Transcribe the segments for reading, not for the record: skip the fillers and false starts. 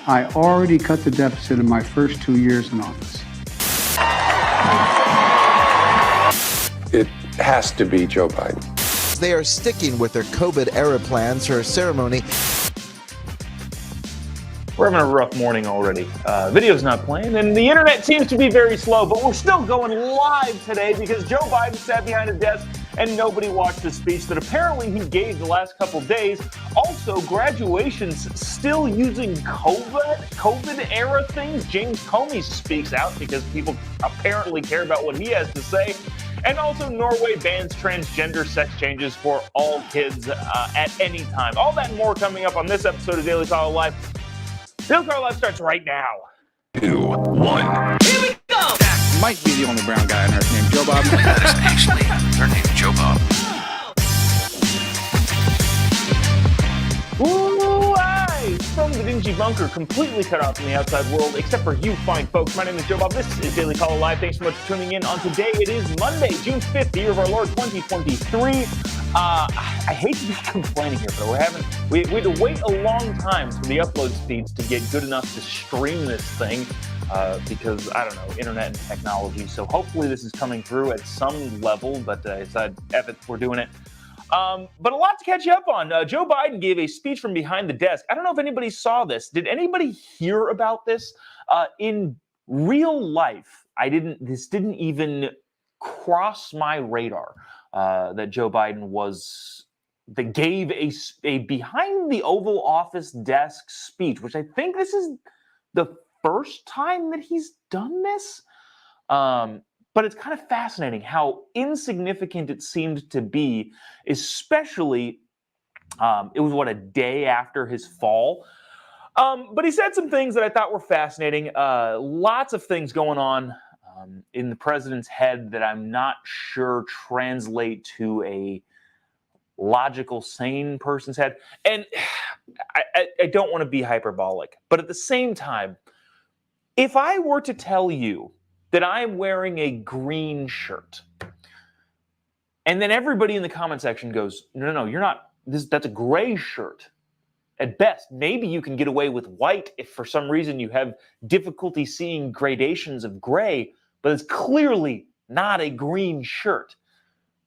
I already cut the deficit in my first 2 years in office. It has to be Joe Biden. They are sticking with their COVID-era plans for a ceremony. We're having a rough morning already. Video's not playing, and the internet seems to be very slow, but we're still going live today because Joe Biden sat behind a desk and nobody watched the speech that apparently he gave the last couple days. Also, graduations still using COVID-era things. James Comey speaks out because people apparently care about what he has to say. And also, Norway bans transgender sex changes for all kids at any time. All that and more coming up on this episode of Daily Caller Live. Daily Caller Live starts right now. 2, 1. Here we go! That might be the only brown guy on earth named Jobob. That is actually her name, Jobob. Ooh, aye! From the dingy bunker, completely cut off from the outside world, except for you fine folks. My name is Jobob. This is Daily Caller Live. Thanks so much for tuning in on today. It is Monday, June 5th, the year of our Lord 2023. I hate to be complaining here, but we had to wait a long time for the upload speeds to get good enough to stream this thing because, I don't know, internet and technology. So hopefully this is coming through at some level, but I decided, F it, we're doing it. But a lot to catch you up on. Joe Biden gave a speech from behind the desk. I don't know if anybody saw this. Did anybody hear about this? In real life, this didn't even cross my radar. That Joe Biden gave a behind the Oval Office desk speech, which I think this is the first time that he's done this. But it's kind of fascinating how insignificant it seemed to be, especially it was a day after his fall. But he said some things that I thought were fascinating. Lots of things going on in the president's head that I'm not sure translate to a logical, sane person's head. And I don't want to be hyperbolic, but at the same time, if I were to tell you that I'm wearing a green shirt, and then everybody in the comment section goes, no, you're not, that's a gray shirt. At best, maybe you can get away with white if for some reason you have difficulty seeing gradations of gray, but it's clearly not a green shirt.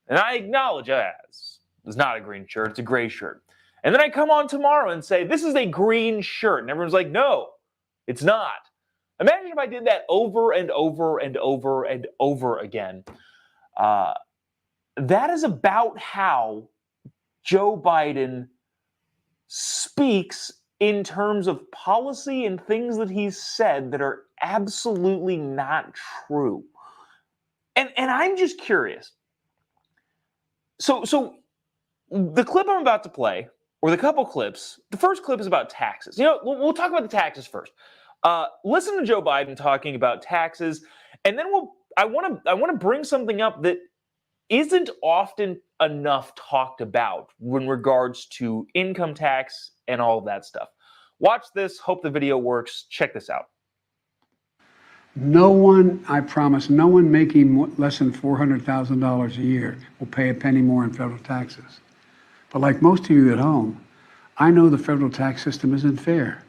And I acknowledge it's not a green shirt, it's a gray shirt. And then I come on tomorrow and say, this is a green shirt. And everyone's like, no, it's not. Imagine if I did that over and over and over and over again. That is about how Joe Biden speaks in terms of policy and things that he's said that are absolutely not true. And I'm just curious. So the clip I'm about to play, or the couple clips, the first clip is about taxes. We'll talk about the taxes first. Listen to Joe Biden talking about taxes, and then I want to bring something up that isn't often enough talked about in regards to income tax and all of that stuff. Watch this. Hope the video works. Check this out. No one, I promise, no one making less than $400,000 a year will pay a penny more in federal taxes. But like most of you at home, I know the federal tax system isn't fair.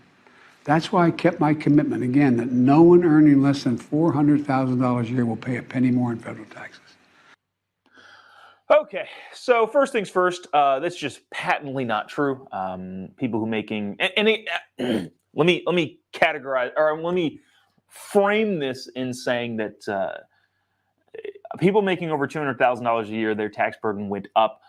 That's why I kept my commitment, again, that no one earning less than $400,000 a year will pay a penny more in federal taxes. Okay, so first things first, that's just patently not true. People who making, let me categorize, or let me frame this in saying that people making over $200,000 a year, their tax burden went up.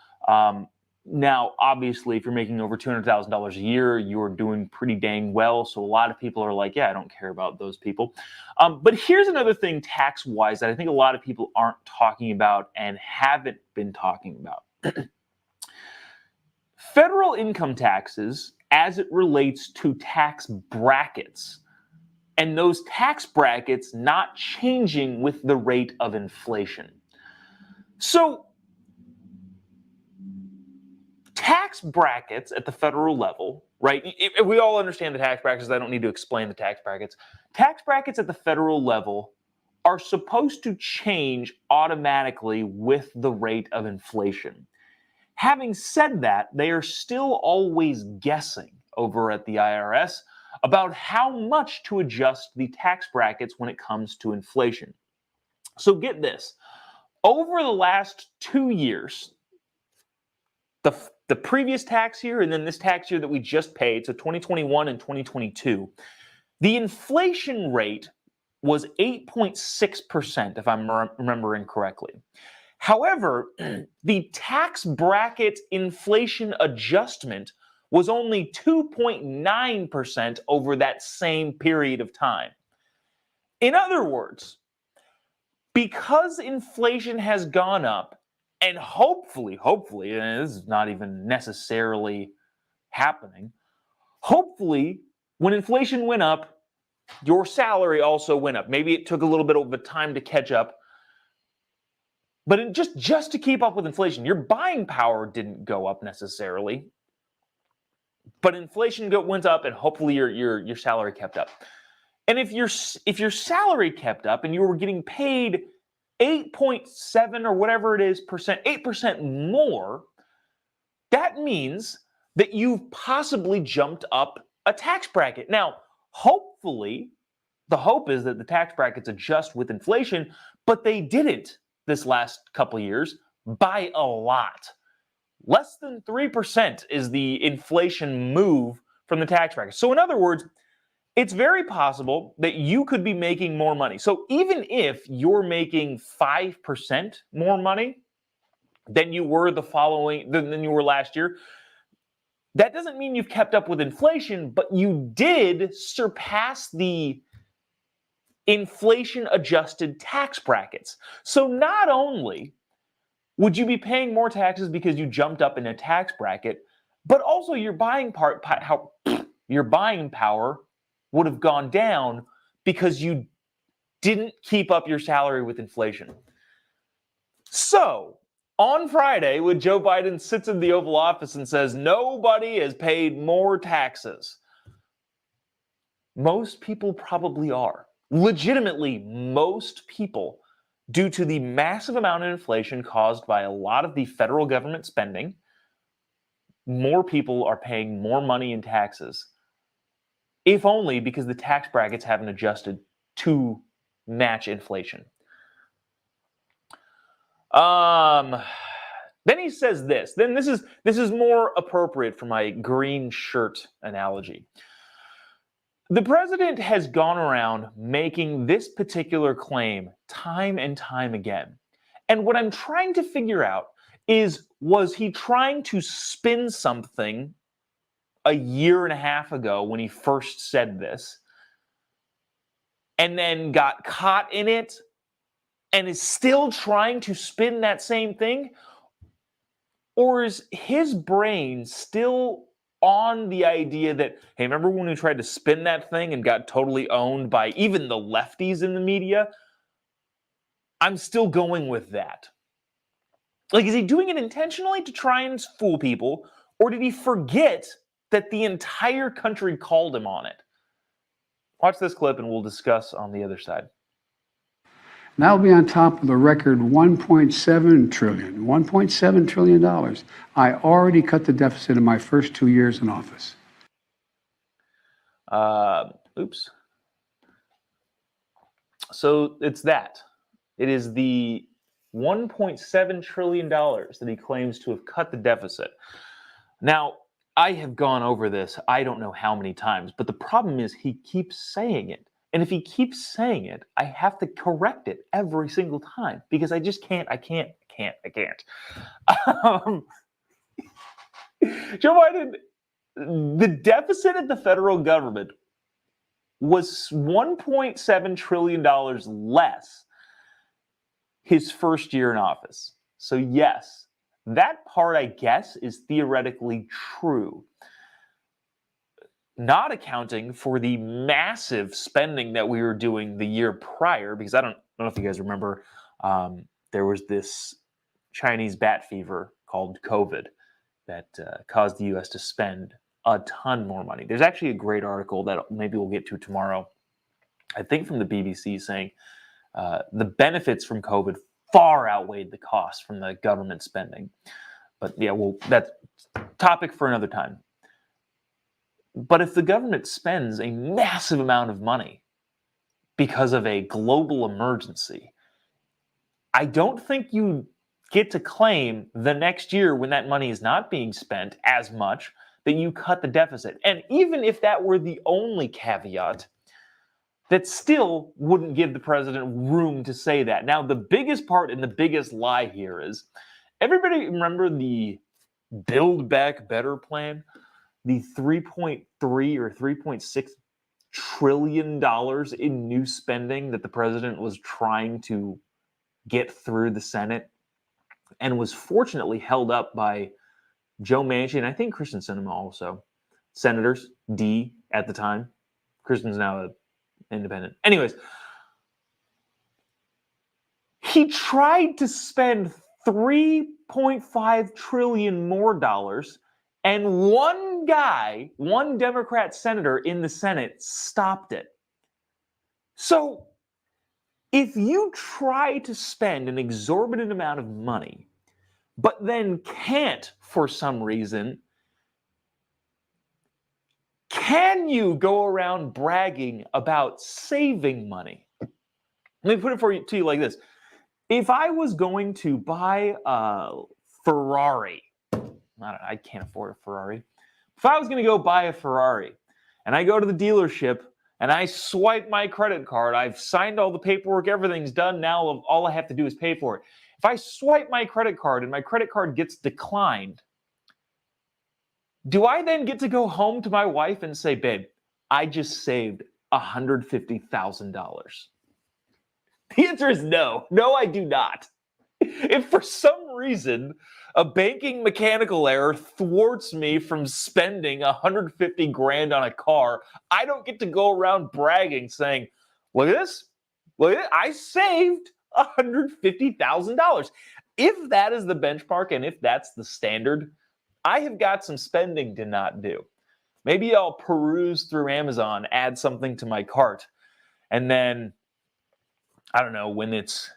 Now, obviously, if you're making over $200,000 a year, you're doing pretty dang well. So a lot of people are like, yeah, I don't care about those people. But here's another thing tax-wise that I think a lot of people aren't talking about and haven't been talking about. Federal income taxes, as it relates to tax brackets, and those tax brackets not changing with the rate of inflation. So tax brackets at the federal level, right? We all understand the tax brackets. I don't need to explain the tax brackets. Tax brackets at the federal level are supposed to change automatically with the rate of inflation. Having said that, they are still always guessing over at the IRS about how much to adjust the tax brackets when it comes to inflation. So get this. Over the last 2 years, the previous tax year and then this tax year that we just paid, so 2021 and 2022, the inflation rate was 8.6%, if I'm remembering correctly. However, the tax bracket inflation adjustment was only 2.9% over that same period of time. In other words, because inflation has gone up, and hopefully, and this is not even necessarily happening, hopefully, when inflation went up, your salary also went up. Maybe it took a little bit of a time to catch up, but just to keep up with inflation, your buying power didn't go up necessarily, but inflation went up, and hopefully your salary kept up. And if your salary kept up and you were getting paid 8.7 or whatever it is percent, 8% more, that means that you've possibly jumped up a tax bracket. Now, hopefully, the hope is that the tax brackets adjust with inflation, but they didn't this last couple of years by a lot. Less than 3% is the inflation move from the tax bracket. So in other words, it's very possible that you could be making more money. So even if you're making 5% more money than you were than you were last year, that doesn't mean you've kept up with inflation, but you did surpass the inflation adjusted tax brackets. So not only would you be paying more taxes because you jumped up in a tax bracket, but also your buying power would have gone down because you didn't keep up your salary with inflation. So, on Friday, when Joe Biden sits in the Oval Office and says, nobody has paid more taxes, most people probably are. Legitimately, most people, due to the massive amount of inflation caused by a lot of the federal government spending, more people are paying more money in taxes. If only because the tax brackets haven't adjusted to match inflation. Then he says this. Then this is more appropriate for my green shirt analogy. The president has gone around making this particular claim time and time again. And what I'm trying to figure out is, was he trying to spin something a year and a half ago when he first said this, and then got caught in it, and is still trying to spin that same thing? Or is his brain still on the idea that, hey, remember when we tried to spin that thing and got totally owned by even the lefties in the media? I'm still going with that. Like, is he doing it intentionally to try and fool people, or did he forget that the entire country called him on it? Watch this clip and we'll discuss on the other side. And that'll be on top of the record $1.7 trillion. I already cut the deficit in my first 2 years in office. Oops. So it's that. It is the $1.7 trillion that he claims to have cut the deficit. Now, I have gone over this I don't know how many times, but the problem is he keeps saying it. And if he keeps saying it, I have to correct it every single time because I just can't. Joe Biden, the deficit at the federal government was $1.7 trillion less his first year in office. So yes, that part, I guess, is theoretically true. Not accounting for the massive spending that we were doing the year prior, because I don't know if you guys remember, there was this Chinese bat fever called COVID that caused the U.S. to spend a ton more money. There's actually a great article that maybe we'll get to tomorrow, I think from the BBC, saying the benefits from COVID far outweighed the costs from the government spending. But yeah, well, that's topic for another time. But if the government spends a massive amount of money because of a global emergency, I don't think you get to claim the next year when that money is not being spent as much that you cut the deficit. And even if that were the only caveat, that still wouldn't give the president room to say that. Now, the biggest part and the biggest lie here is, everybody remember the Build Back Better plan? The $3.3 or $3.6 trillion in new spending that the president was trying to get through the Senate and was fortunately held up by Joe Manchin and I think Kristen Sinema also. Senators, D at the time. Kristen's now an independent. Anyways, he tried to spend $3.5 trillion more dollars, and one guy, one Democrat senator in the Senate stopped it. So if you try to spend an exorbitant amount of money, but then can't for some reason, can you go around bragging about saving money? Let me put it to you like this. If I was going to buy a Ferrari, I can't afford a Ferrari. If I was going to go buy a Ferrari and I go to the dealership and I swipe my credit card, I've signed all the paperwork, everything's done, now all I have to do is pay for it. If I swipe my credit card and my credit card gets declined, do I then get to go home to my wife and say, babe, I just saved $150,000? The answer is no. No, I do not. If for some reason a banking mechanical error thwarts me from spending $150,000 on a car, I don't get to go around bragging saying, look at this, I saved $150,000. If that is the benchmark and if that's the standard, I have got some spending to not do. Maybe I'll peruse through Amazon, add something to my cart, and then, I don't know, when it's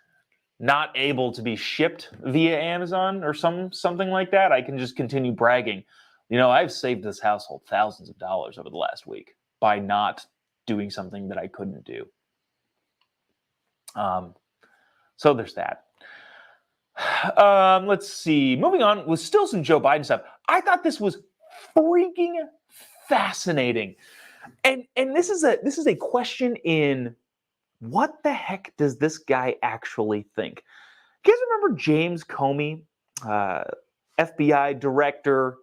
not able to be shipped via Amazon or something like that, I can just continue bragging. You know, I've saved this household thousands of dollars over the last week by not doing something that I couldn't do. So there's that. Let's see. Moving on with still some Joe Biden stuff. I thought this was freaking fascinating. And this is a question in what the heck does this guy actually think? You guys remember James Comey, FBI director,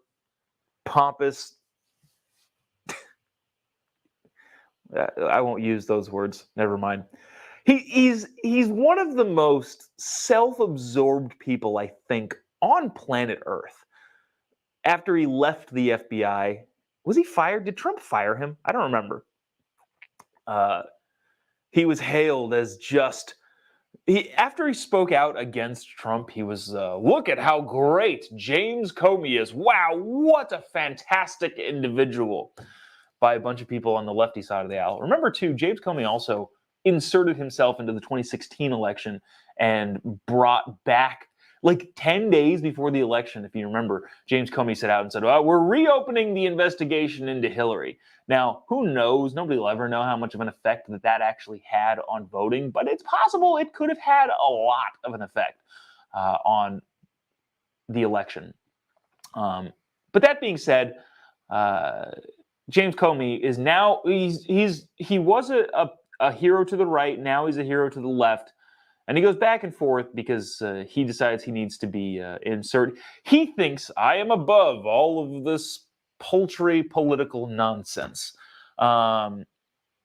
pompous? I won't use those words. Never mind. He's one of the most self-absorbed people, I think, on planet Earth. After he left the FBI, was he fired? Did Trump fire him? I don't remember. He was hailed as after he spoke out against Trump, he was, look at how great James Comey is. Wow, what a fantastic individual, by a bunch of people on the lefty side of the aisle. Remember, too, James Comey also inserted himself into the 2016 election and brought back, like 10 days before the election, if you remember, James Comey sat out and said, well, we're reopening the investigation into Hillary. Now, who knows? Nobody will ever know how much of an effect that actually had on voting, but it's possible it could have had a lot of an effect on the election. But that being said, James Comey is now, he was a hero to the right, now he's a hero to the left. And he goes back and forth because he decides he needs to be inserted. He thinks, I am above all of this paltry political nonsense.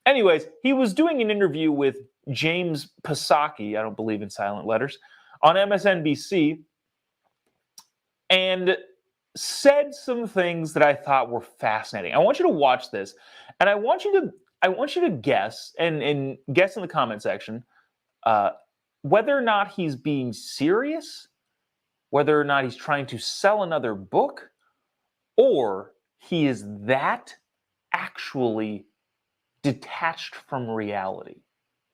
Anyways, he was doing an interview with James Psaki, I don't believe in silent letters, on MSNBC, and said some things that I thought were fascinating. I want you to watch this, and I want you to guess, and guess in the comment section, whether or not he's being serious, whether or not he's trying to sell another book, or he is that actually detached from reality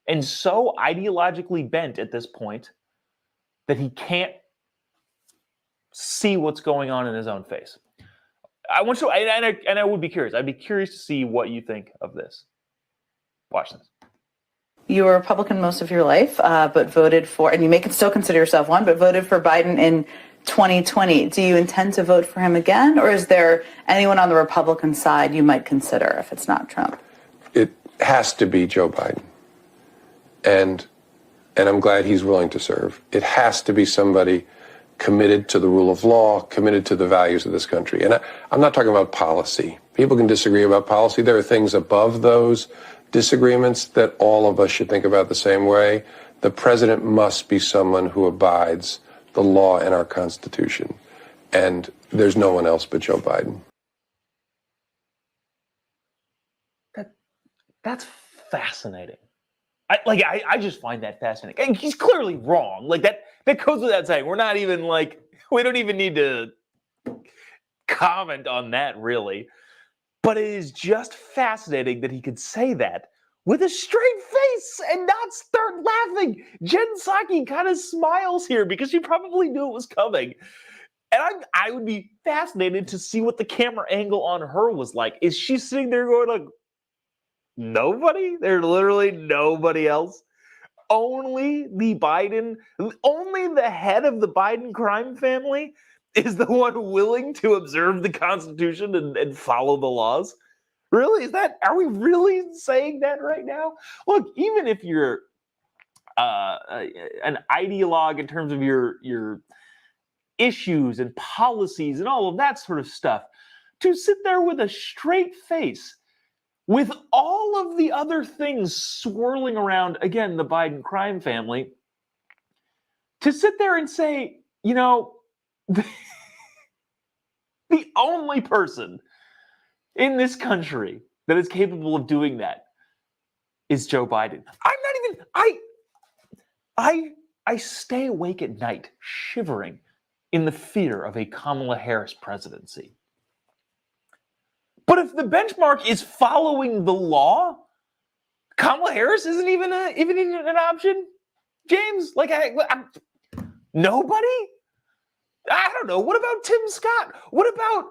and so ideologically bent at this point that he can't see what's going on in his own face. I want to, and I would be curious. I'd be curious to see what you think of this. Watch this. You were a Republican most of your life, but voted for, and you may still consider yourself one, but voted for Biden in 2020. Do you intend to vote for him again, or is there anyone on the Republican side you might consider if it's not Trump? It has to be Joe Biden. And I'm glad he's willing to serve. It has to be somebody committed to the rule of law, committed to the values of this country. And I'm not talking about policy. People can disagree about policy. There are things above those disagreements that all of us should think about the same way. The president must be someone who abides the law and our Constitution. And there's no one else but Joe Biden. That's fascinating. I just find that fascinating. And he's clearly wrong. Like that goes without saying. We don't even need to comment on that really. But it is just fascinating that he could say that with a straight face and not start laughing. Jen Psaki kind of smiles here because she probably knew it was coming. And I would be fascinated to see what the camera angle on her was like. Is she sitting there going like, nobody? There's literally nobody else? Only the head of the Biden crime family is the one willing to observe the Constitution and follow the laws? Really? Are we really saying that right now? Look, even if you're an ideologue in terms of your issues and policies and all of that sort of stuff, to sit there with a straight face with all of the other things swirling around, again, the Biden crime family, to sit there and say, the only person in this country that is capable of doing that is Joe Biden. I stay awake at night shivering in the fear of a Kamala Harris presidency. But if the benchmark is following the law, Kamala Harris isn't even an option. James, nobody? I don't know. What about Tim Scott? What about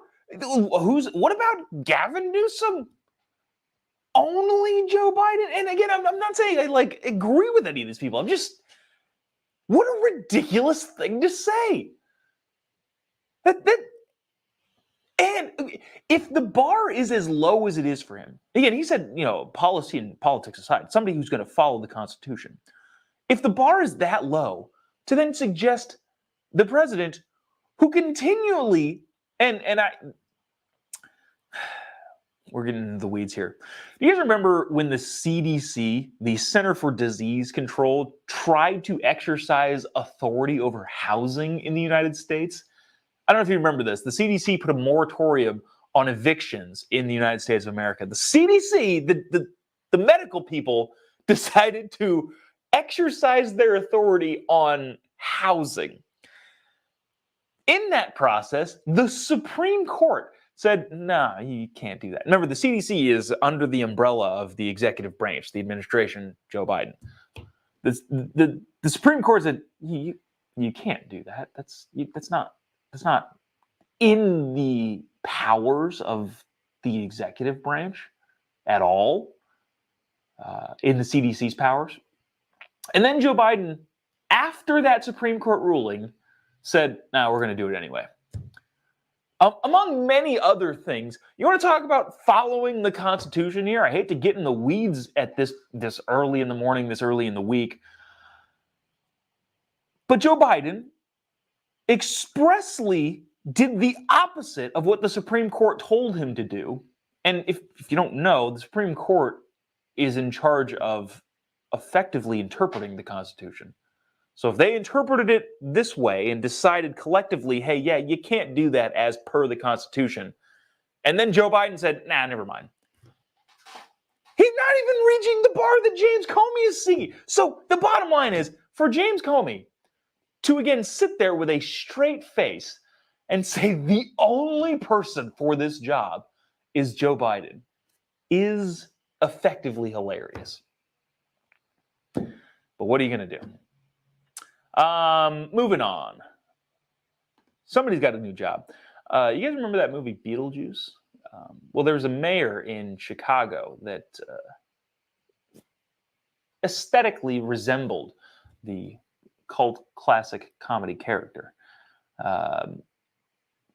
Gavin Newsom? Only Joe Biden? And again, I'm not saying I agree with any of these people. What a ridiculous thing to say. And if the bar is as low as it is for him, again, he said, policy and politics aside, somebody who's going to follow the Constitution. If the bar is that low, to then suggest the president who continually, we're getting into the weeds here. Do you guys remember when the CDC, the Center for Disease Control, tried to exercise authority over housing in the United States? I don't know if you remember this. The CDC put a moratorium on evictions in the United States of America. The CDC, the medical people, decided to exercise their authority on housing. In that process, the Supreme Court said, nah, you can't do that. Remember, the CDC is under the umbrella of the executive branch, the administration, Joe Biden. The Supreme Court said, you can't do that. That's not in the powers of the executive branch at all, in the CDC's powers. And then Joe Biden, after that Supreme Court ruling, said, no, we're going to do it anyway. Among many other things, you want to talk about following the Constitution here? I hate to get in the weeds at this early in the morning, this early in the week. But Joe Biden expressly did the opposite of what the Supreme Court told him to do. And if you don't know, the Supreme Court is in charge of effectively interpreting the Constitution. So if they interpreted it this way and decided collectively, hey, yeah, you can't do that as per the Constitution, and then Joe Biden said, nah, never mind. He's not even reaching the bar that James Comey is seeking. So the bottom line is, for James Comey to again sit there with a straight face and say the only person for this job is Joe Biden is effectively hilarious. But what are you going to do? Moving on. Somebody's got a new job. You guys remember that movie Beetlejuice? Well, there was a mayor in Chicago that aesthetically resembled the cult classic comedy character. But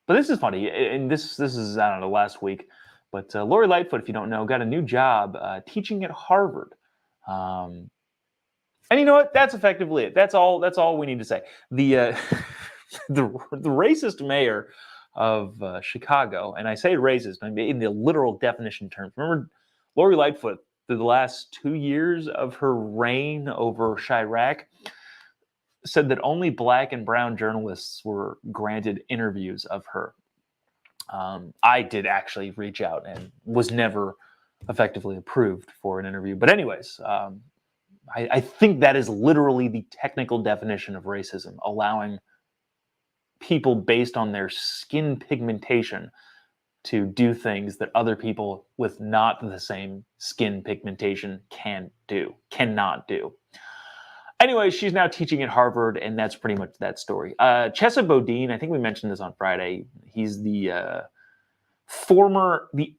this is funny, and this is, I don't know, last week. But Lori Lightfoot, if you don't know, got a new job teaching at Harvard. And you know what? That's effectively it. That's all we need to say. The the racist mayor of Chicago, and I say racist, I mean in the literal definition terms. Remember, Lori Lightfoot, through the last 2 years of her reign over Chirac, said that only black and brown journalists were granted interviews of her. I did actually reach out and was never effectively approved for an interview. But anyways, I think that is literally the technical definition of racism, allowing people based on their skin pigmentation to do things that other people with not the same skin pigmentation cannot do. Anyway, she's now teaching at Harvard, and that's pretty much that story. Chesa Boudin, I think we mentioned this on Friday. He's the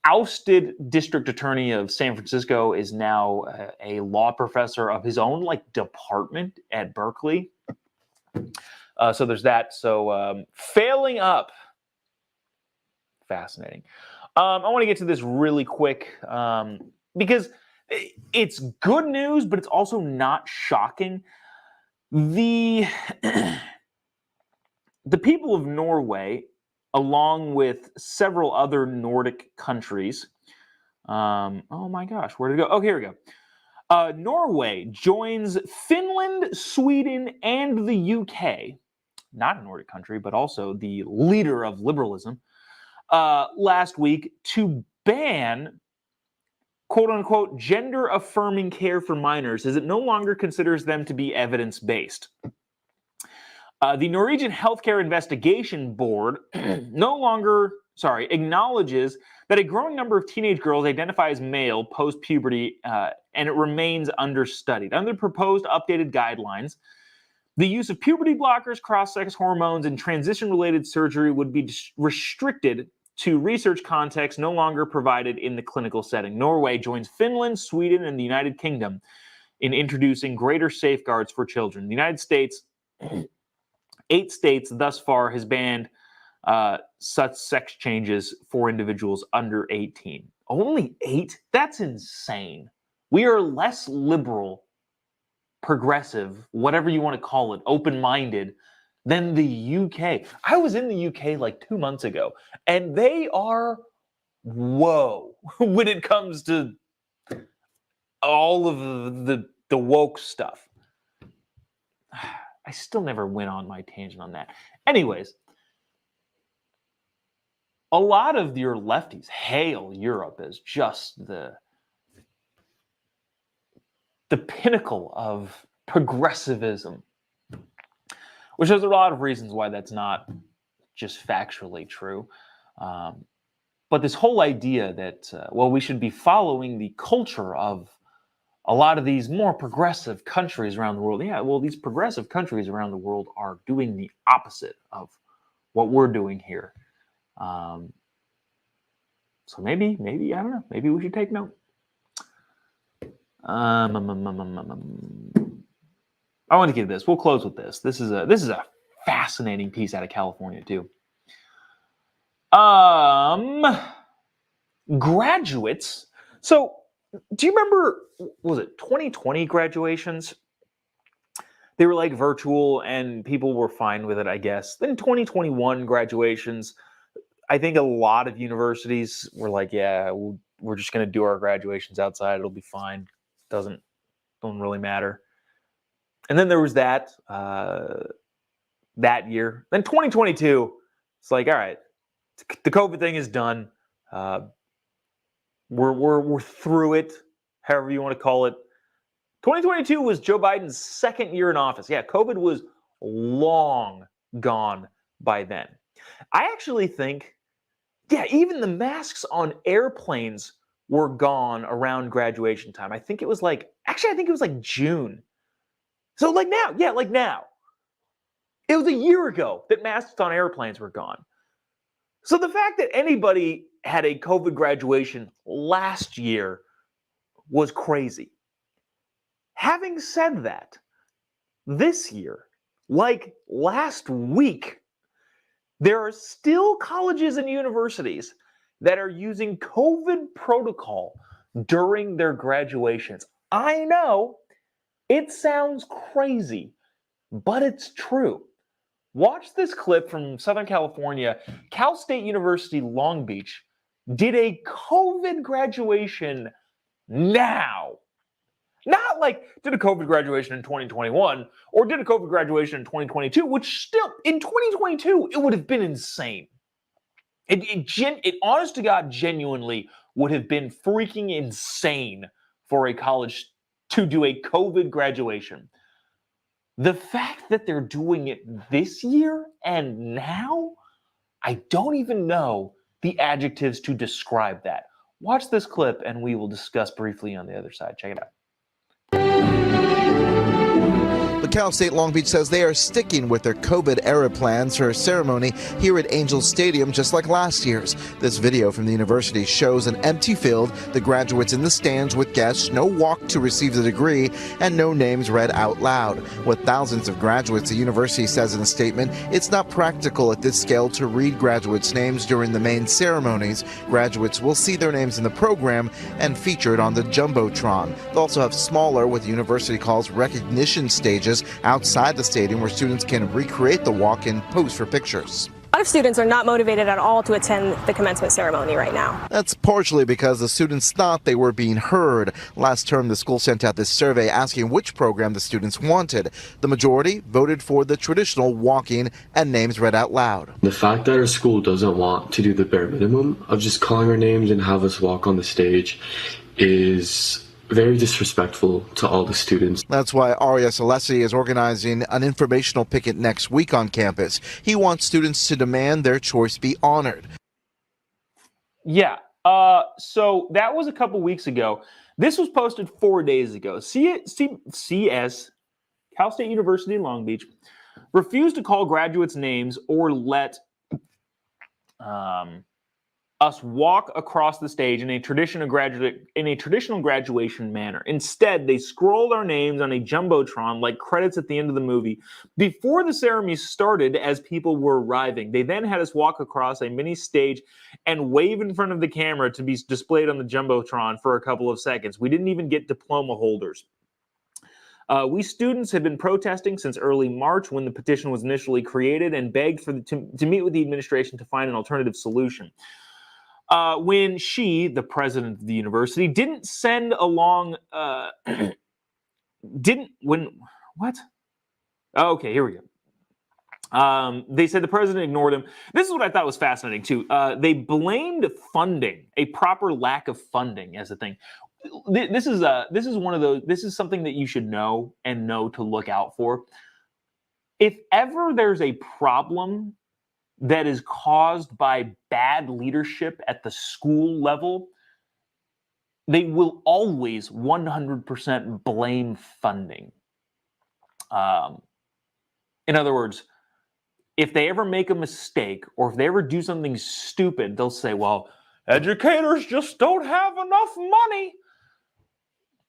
ousted district attorney of San Francisco, is now a law professor of his own department at Berkeley. So there's that. So failing up. Fascinating. I want to get to this really quick because it's good news, but it's also not shocking. The people of Norway, along with several other Nordic countries, oh my gosh, where did it go? Oh, here we go. Norway joins Finland, Sweden, and the UK, not a Nordic country, but also the leader of liberalism, last week to ban quote-unquote gender-affirming care for minors, as it no longer considers them to be evidence-based. The Norwegian Healthcare Investigation Board acknowledges that a growing number of teenage girls identify as male post-puberty, and it remains understudied. Under proposed updated guidelines, the use of puberty blockers, cross-sex hormones, and transition-related surgery would be restricted to research contexts no longer provided in the clinical setting. Norway joins Finland, Sweden, and the United Kingdom in introducing greater safeguards for children. The United States, 8 states thus far, has banned such sex changes for individuals under 18. Only 8? That's insane. We are less liberal, progressive, whatever you want to call it, open-minded, than the UK. I was in the UK 2 months ago, and they are whoa when it comes to all of the woke stuff. I still never went on my tangent on that. Anyways, a lot of your lefties hail Europe as just the pinnacle of progressivism, which there's a lot of reasons why that's not just factually true. But this whole idea that, we should be following the culture of a lot of these more progressive countries around the world. Yeah, well, these progressive countries around the world are doing the opposite of what we're doing here. So maybe, I don't know, maybe we should take note. I want to get this. We'll close with this. This is a fascinating piece out of California too. Graduates. So, do you remember? Was it 2020 graduations? They were virtual, and people were fine with it, I guess. Then 2021 graduations. I think a lot of universities were yeah, we're just going to do our graduations outside. It'll be fine. Doesn't really matter. And then there was that year. Then 2022, it's all right, the COVID thing is done. We're through it, however you want to call it. 2022 was Joe Biden's second year in office. Yeah, COVID was long gone by then. I actually think, even the masks on airplanes were gone around graduation time. I think it was June. So now. It was a year ago that masks on airplanes were gone. So the fact that anybody had a COVID graduation last year was crazy. Having said that, this year, like last week, there are still colleges and universities that are using COVID protocol during their graduations. I know it sounds crazy, but it's true. Watch this clip from Southern California. Cal State University Long Beach did a COVID graduation now. Not like did a COVID graduation in 2021 or did a COVID graduation in 2022, which still, in 2022, it would have been insane. It honest to God, genuinely would have been freaking insane for a college to do a COVID graduation. The fact that they're doing it this year and now, I don't even know the adjectives to describe that. Watch this clip and we will discuss briefly on the other side. Check it out. But Cal State Long Beach says they are sticking with their COVID-era plans for a ceremony here at Angel Stadium, just like last year's. This video from the university shows an empty field, the graduates in the stands with guests, no walk to receive the degree, and no names read out loud. With thousands of graduates, the university says in a statement, it's not practical at this scale to read graduates' names during the main ceremonies. Graduates will see their names in the program and featured on the Jumbotron. They'll also have smaller, what the university calls recognition stages, outside the stadium where students can recreate the walk and pose for pictures. A lot of students are not motivated at all to attend the commencement ceremony right now. That's partially because the students thought they were being heard. Last term, the school sent out this survey asking which program the students wanted. The majority voted for the traditional walking and names read out loud. The fact that our school doesn't want to do the bare minimum of just calling our names and have us walk on the stage is very disrespectful to all the students. That's why Arias Alessi is organizing an informational picket next week on campus. He wants students to demand their choice be honored. Yeah, so that was a couple weeks ago. This was posted 4 days ago. CS, Cal State University Long Beach, refused to call graduates' names or let us walk across the stage in a traditional graduation manner. Instead, they scrolled our names on a Jumbotron like credits at the end of the movie. Before the ceremony started, as people were arriving, they then had us walk across a mini stage and wave in front of the camera to be displayed on the Jumbotron for a couple of seconds. We didn't even get diploma holders. We students have been protesting since early March when the petition was initially created and begged to meet with the administration to find an alternative solution. When she, the president of the university, didn't send along, Okay, here we go. They said the president ignored him. This is what I thought was fascinating too. They blamed funding, a proper lack of funding, as a thing. This is one of those. This is something that you should know and know to look out for. If ever there's a problem that is caused by bad leadership at the school level, they will always 100% blame funding. In other words, if they ever make a mistake or if they ever do something stupid, they'll say, well, educators just don't have enough money.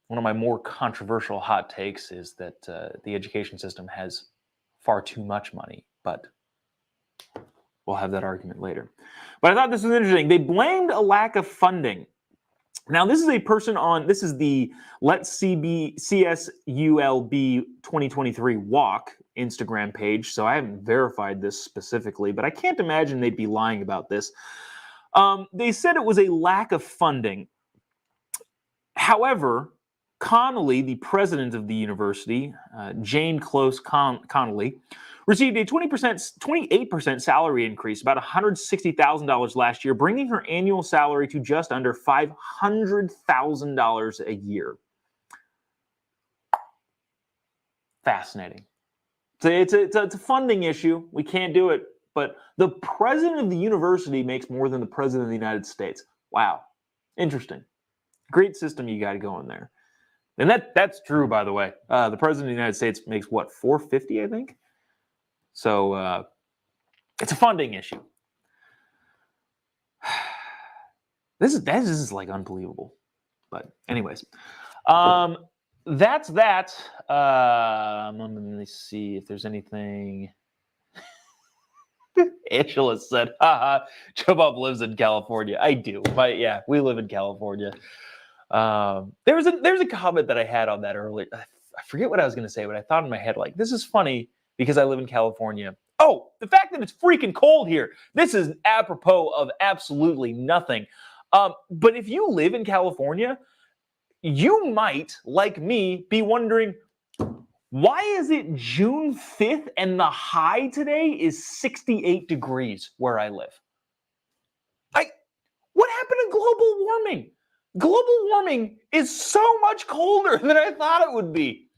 One of my more controversial hot takes is that the education system has far too much money, but we'll have that argument later. But I thought this was interesting. They blamed a lack of funding. Now, this is a person this is the Let's CSULB 2023 Walk Instagram page, so I haven't verified this specifically, but I can't imagine they'd be lying about this. They said it was a lack of funding. However, Connolly, the president of the university, Jane Close Connolly, received a 28% salary increase, about $160,000 last year, bringing her annual salary to just under $500,000 a year. Fascinating. It's a funding issue. We can't do it. But the president of the university makes more than the president of the United States. Wow. Interesting. Great system you got going there. And that's true, by the way. The president of the United States makes what, $450, I think? So it's a funding issue. This is like unbelievable. But anyways, that's that. Let me see if there's anything. Angela said, haha, Jobob lives in California. I do. But yeah, we live in California. There's a comment that I had on that earlier. I forget what I was going to say, but I thought in my head, like, this is funny because I live in California. Oh, the fact that it's freaking cold here. This is apropos of absolutely nothing. But if you live in California, you might, like me, be wondering, why is it June 5th and the high today is 68 degrees where I live? What happened to global warming? Global warming is so much colder than I thought it would be.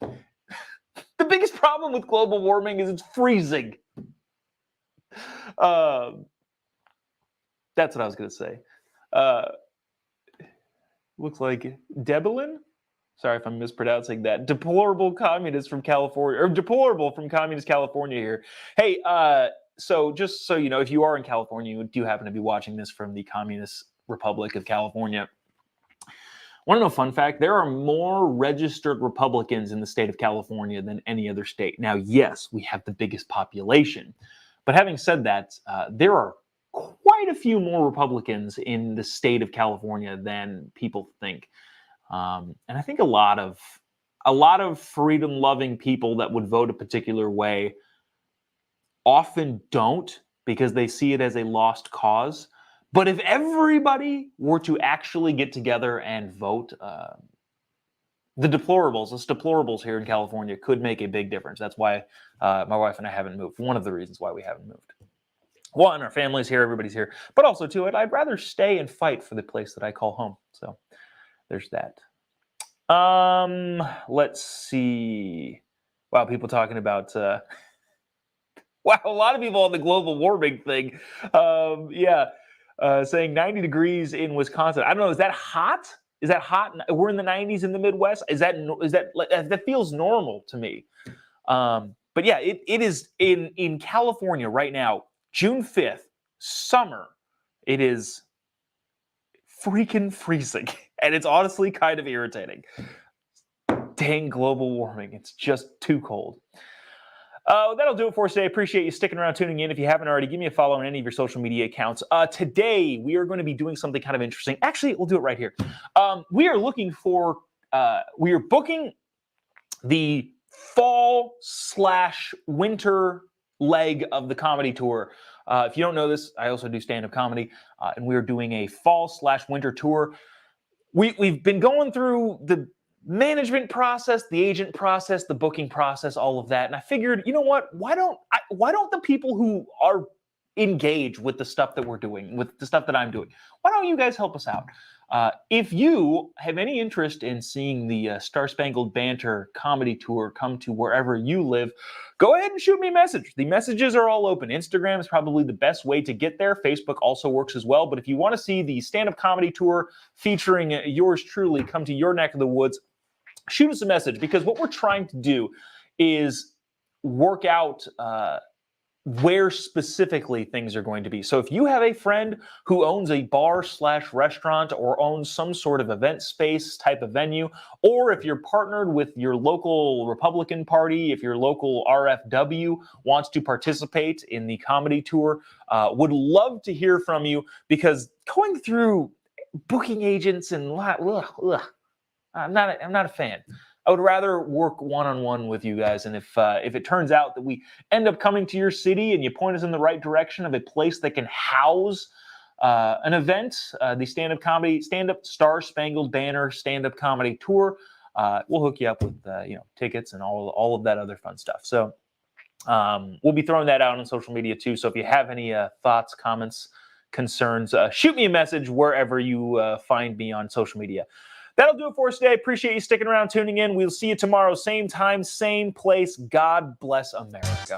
The biggest problem with global warming is it's freezing. That's what I was going to say. Looks like Debelin. Sorry if I'm mispronouncing that. Deplorable communist from California, or deplorable from communist California here. Hey, so just so you know, if you are in California, you do happen to be watching this from the Communist Republic of California. Want to know a fun fact? There are more registered Republicans in the state of California than any other state. Now, yes, we have the biggest population. But having said that, there are quite a few more Republicans in the state of California than people think. And I think a lot of freedom-loving people that would vote a particular way often don't because they see it as a lost cause. But if everybody were to actually get together and vote, the deplorables here in California could make a big difference. That's why my wife and I haven't moved. One of the reasons why we haven't moved. One, our family's here, everybody's here. But also, too, I'd rather stay and fight for the place that I call home. So there's that. Let's see. Wow, people talking about... wow, a lot of people on the global warming thing. Saying 90 degrees in Wisconsin. I don't know, is that hot? Is that hot? We're in the 90s in the Midwest. That feels normal to me. But yeah, it is in California right now, June 5th, summer. It is freaking freezing. And it's honestly kind of irritating. Dang global warming. It's just too cold. That'll do it for us today. Appreciate you sticking around, tuning in. If you haven't already, give me a follow on any of your social media accounts. Today, we are going to be doing something kind of interesting. Actually, we'll do it right here. We are we are booking the fall/winter leg of the comedy tour. If you don't know this, I also do stand-up comedy, and we are doing a fall/winter tour. We've been going through the management process, the agent process, the booking process, all of that. And I figured, you know what? Why don't the people who are engaged with the stuff that we're doing, with the stuff that I'm doing, why don't you guys help us out? If you have any interest in seeing the Star Spangled Banter comedy tour come to wherever you live, go ahead and shoot me a message. The messages are all open. Instagram is probably the best way to get there. Facebook also works as well. But if you want to see the stand-up comedy tour featuring yours truly come to your neck of the woods, shoot us a message, because what we're trying to do is work out where specifically things are going to be. So if you have a friend who owns a bar/restaurant or owns some sort of event space type of venue, or if you're partnered with your local Republican Party, if your local RFW wants to participate in the comedy tour, would love to hear from you, because going through booking agents and I'm not a fan. I would rather work one-on-one with you guys. And if it turns out that we end up coming to your city and you point us in the right direction of a place that can house an event, the stand-up Star Spangled Banner stand-up comedy tour, we'll hook you up with tickets and all of that other fun stuff. So we'll be throwing that out on social media too. So if you have any thoughts, comments, concerns, shoot me a message wherever you find me on social media. That'll do it for us today. Appreciate you sticking around, tuning in. We'll see you tomorrow, same time, same place. God bless America.